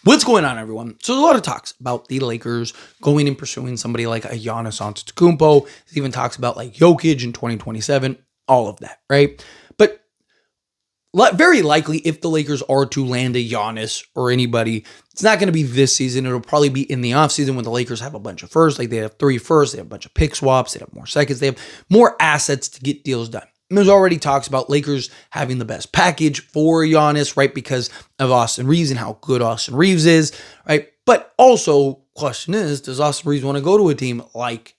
What's going on, everyone? So there's a lot of talks about the Lakers going and pursuing somebody like a Giannis Antetokounmpo. There's even talks about like Jokic in 2027, all of that, right? But very likely, if the Lakers are to land a Giannis or anybody, it's not going to be this season. It'll probably be in the offseason when the Lakers have a bunch of firsts. Like they have 3 firsts, they have a bunch of pick swaps, they have more seconds, they have more assets to get deals done. And there's already talks about Lakers having the best package for Giannis, right? Because of Austin Reeves and how good Austin Reeves is, right? But also, question is, does Austin Reeves want to go to a team like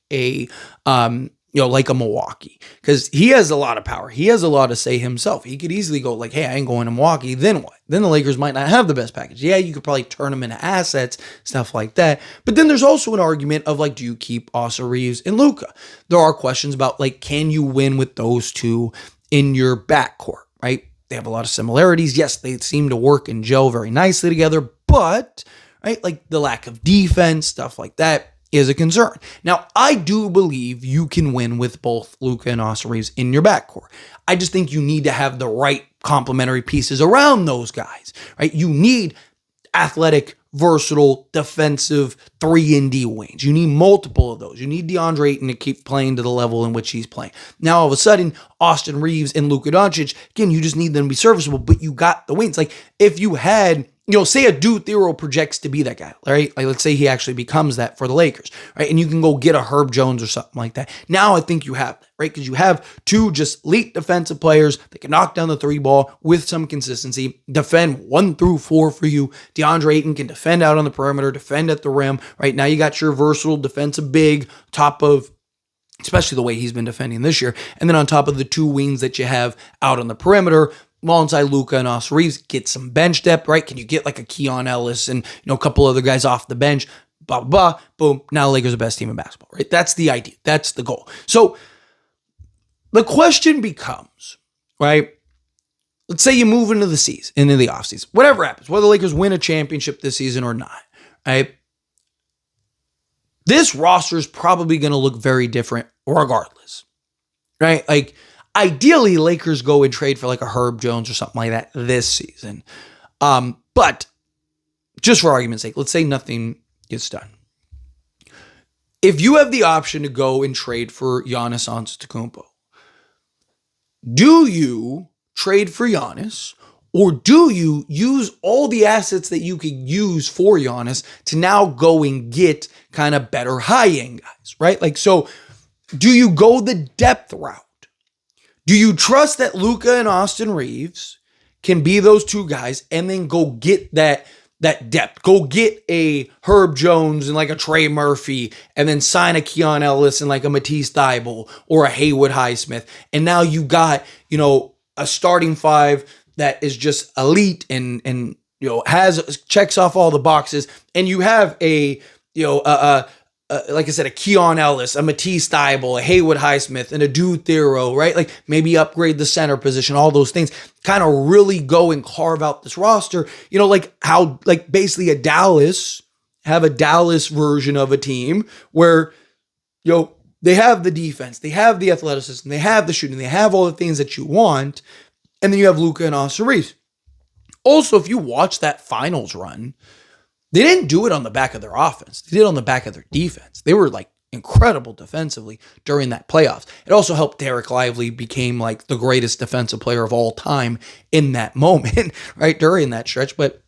like a Milwaukee? Because he has a lot of power. He has a lot to say himself. He could easily go like, hey, I ain't going to Milwaukee. Then what? Then the Lakers might not have the best package. Yeah, you could probably turn them into assets, stuff like that. But then there's also an argument of like, do you keep Austin Reeves and Luka? There are questions about like, can you win with those two in your backcourt, right? They have a lot of similarities. Yes, they seem to work and gel very nicely together, but right, like the lack of defense, stuff like that is a concern. Now, I do believe you can win with both Luka and Austin Reeves in your backcourt. I just think you need to have the right complementary pieces around those guys, right? You need athletic, versatile, defensive 3-and-D wings. You need multiple of those. You need DeAndre Ayton to keep playing to the level in which he's playing. Now, all of a sudden, Austin Reeves and Luka Doncic, again, you just need them to be serviceable, but you got the wings. Like, if you had say a Dude Theroux projects to be that guy, right? Like, let's say he actually becomes that for the Lakers, right? And you can go get a Herb Jones or something like that. Now I think you have that, right? Because you have two just elite defensive players that can knock down the 3 ball with some consistency, defend 1 through 4 for you. DeAndre Ayton can defend out on the perimeter, defend at the rim, right? Now you got your versatile defensive big, top of especially the way he's been defending this year. And then on top of the 2 wings that you have out on the perimeter, alongside Luka and Austin Reeves, get some bench depth, right? Can you get like a Keon Ellis and a couple other guys off the bench? Blah, blah, blah. Boom. Now the Lakers are the best team in basketball, right? That's the idea. That's the goal. So the question becomes, right? Let's say you move into the season, into the offseason, whatever happens, whether the Lakers win a championship this season or not, right? This roster is probably going to look very different regardless, right? Like, ideally, Lakers go and trade for like a Herb Jones or something like that this season. But just for argument's sake, let's say nothing gets done. If you have the option to go and trade for Giannis Antetokounmpo, do you trade for Giannis, or do you use all the assets that you could use for Giannis to now go and get kind of better high-end guys, right? Like, so do you go the depth route? Do you trust that Luka and Austin Reeves can be those 2 guys and then go get that depth? Go get a Herb Jones and like a Trey Murphy and then sign a Keon Ellis and like a Matisse Thybulle or a Haywood Highsmith. And now you got, a starting 5 that is just elite and has checks off all the boxes. And you have like I said, a Keon Ellis, a Matisse Thybulle, a Haywood Highsmith, and a Dude Theroux, right? Like maybe upgrade the center position, all those things. Kind of really go and carve out this roster. Like how, like basically have a Dallas version of a team where, they have the defense, they have the athleticism, they have the shooting, they have all the things that you want. And then you have Luka and Austin Reeves. Also, if you watch that finals run, they didn't do it on the back of their offense. They did it on the back of their defense. They were like incredible defensively during that playoffs. It also helped Derek Lively became like the greatest defensive player of all time in that moment, right? During that stretch. But,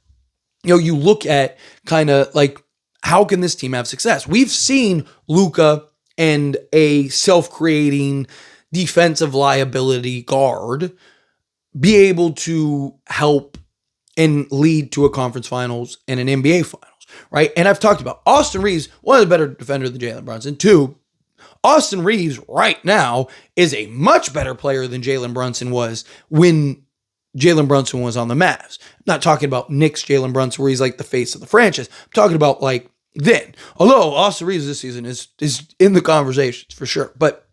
you look at kind of like, how can this team have success? We've seen Luka and a self-creating defensive liability guard be able to help and lead to a conference finals and an NBA finals, right? And I've talked about Austin Reeves, one of the better defenders than Jalen Brunson. 2, Austin Reeves right now is a much better player than Jalen Brunson was when Jalen Brunson was on the Mavs. I'm not talking about Knicks Jalen Brunson where he's like the face of the franchise. I'm talking about like then. Although Austin Reeves this season is in the conversations for sure. But,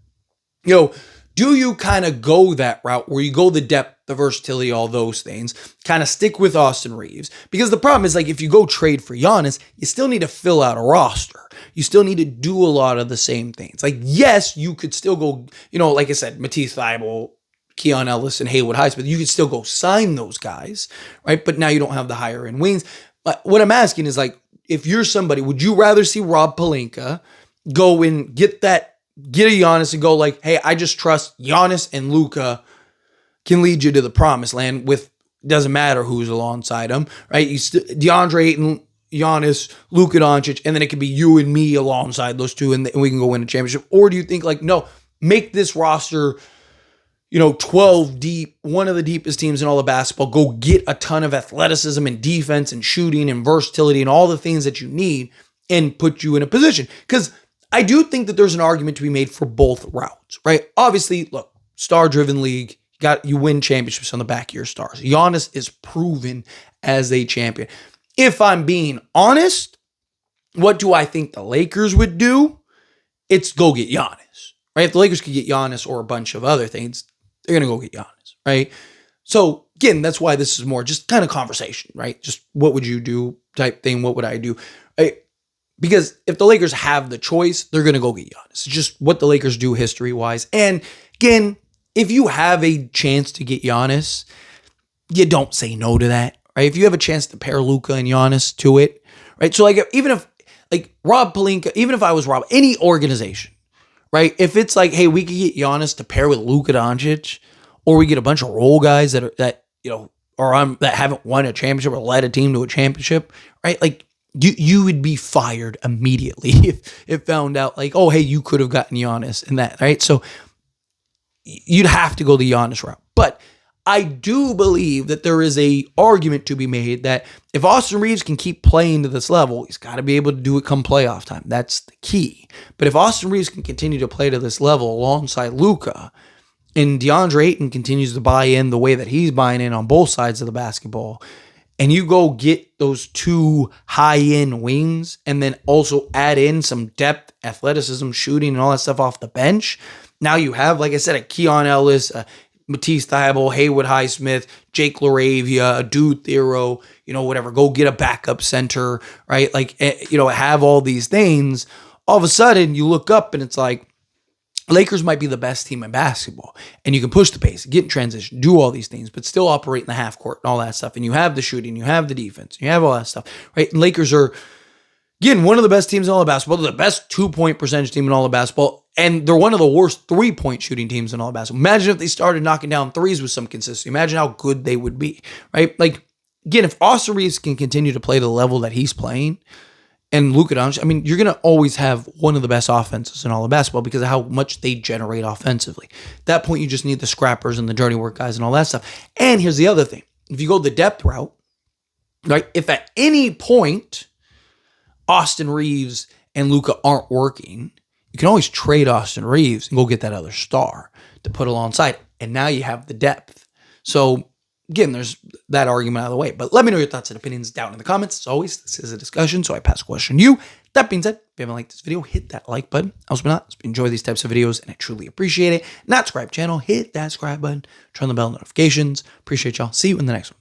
do you kind of go that route where you go the depth, the versatility, all those things, kind of stick with Austin Reeves? Because the problem is, like, if you go trade for Giannis, you still need to fill out a roster. You still need to do a lot of the same things. Like, yes, you could still go, like I said, Matisse Thybulle, Keon Ellis, and Haywood Highsmith. You could still go sign those guys, right? But now you don't have the higher end wings. What I'm asking is like, if you're somebody, would you rather see Rob Pelinka go and get a Giannis and go like, hey, I just trust Giannis and Luka can lead you to the promised land doesn't matter who's alongside them, right? DeAndre Ayton, Giannis, Luka Doncic, and then it could be you and me alongside those two, and we can go win a championship? Or do you think like, no, make this roster 12 deep, one of the deepest teams in all of basketball, go get a ton of athleticism and defense and shooting and versatility and all the things that you need and put you in a position? Because I do think that there's an argument to be made for both routes, right? Obviously, look, star-driven league, you win championships on the back of your stars. Giannis is proven as a champion. If I'm being honest, what do I think the Lakers would do? It's go get Giannis, right? If the Lakers could get Giannis or a bunch of other things, they're going to go get Giannis, right? So again, that's why this is more just kind of conversation, right? Just what would you do type thing. What would I do? Right? Because if the Lakers have the choice, they're going to go get Giannis. It's just what the Lakers do history-wise. And again, if you have a chance to get Giannis, you don't say no to that, right? If you have a chance to pair Luka and Giannis to it, right? So like, even if like Rob Pelinka, even if I was Rob, any organization, right? If it's like, hey, we could get Giannis to pair with Luka Doncic, or we get a bunch of role guys that haven't won a championship or led a team to a championship, right? Like you would be fired immediately if it found out like, oh, hey, you could have gotten Giannis and that, right? So you'd have to go the Giannis route. But I do believe that there is a argument to be made that if Austin Reeves can keep playing to this level, he's got to be able to do it come playoff time. That's the key. But if Austin Reeves can continue to play to this level alongside Luka, and DeAndre Ayton continues to buy in the way that he's buying in on both sides of the basketball, and you go get those two high-end wings and then also add in some depth, athleticism, shooting, and all that stuff off the bench, now you have, like I said, a Keon Ellis, Matisse Thybulle, Haywood Highsmith, Jake LaRavia, a Dude Thero, whatever. Go get a backup center, right? Like, have all these things. All of a sudden, you look up and it's like, Lakers might be the best team in basketball, and you can push the pace, get in transition, do all these things, but still operate in the half court and all that stuff. And you have the shooting, you have the defense, you have all that stuff, right? And Lakers are, again, one of the best teams in all of basketball. They're the best 2-point percentage team in all of basketball, and they're one of the worst 3-point shooting teams in all of basketball. Imagine if they started knocking down threes with some consistency. Imagine how good they would be, right? Like, again, if Austin Reeves can continue to play the level that he's playing, and Luka Doncic, you're going to always have one of the best offenses in all of basketball because of how much they generate offensively. At that point, you just need the scrappers and the dirty work guys and all that stuff. And here's the other thing. If you go the depth route, right, if at any point Austin Reeves and Luka aren't working, you can always trade Austin Reeves and go get that other star to put alongside. And now you have the depth. So again, there's that argument out of the way. But let me know your thoughts and opinions down in the comments. As always, this is a discussion, so I pass a question to you. That being said, if you haven't liked this video, hit that like button. Else but not, enjoy these types of videos, and I truly appreciate it. Not subscribe channel, hit that subscribe button, turn on the bell notifications. Appreciate y'all. See you in the next one.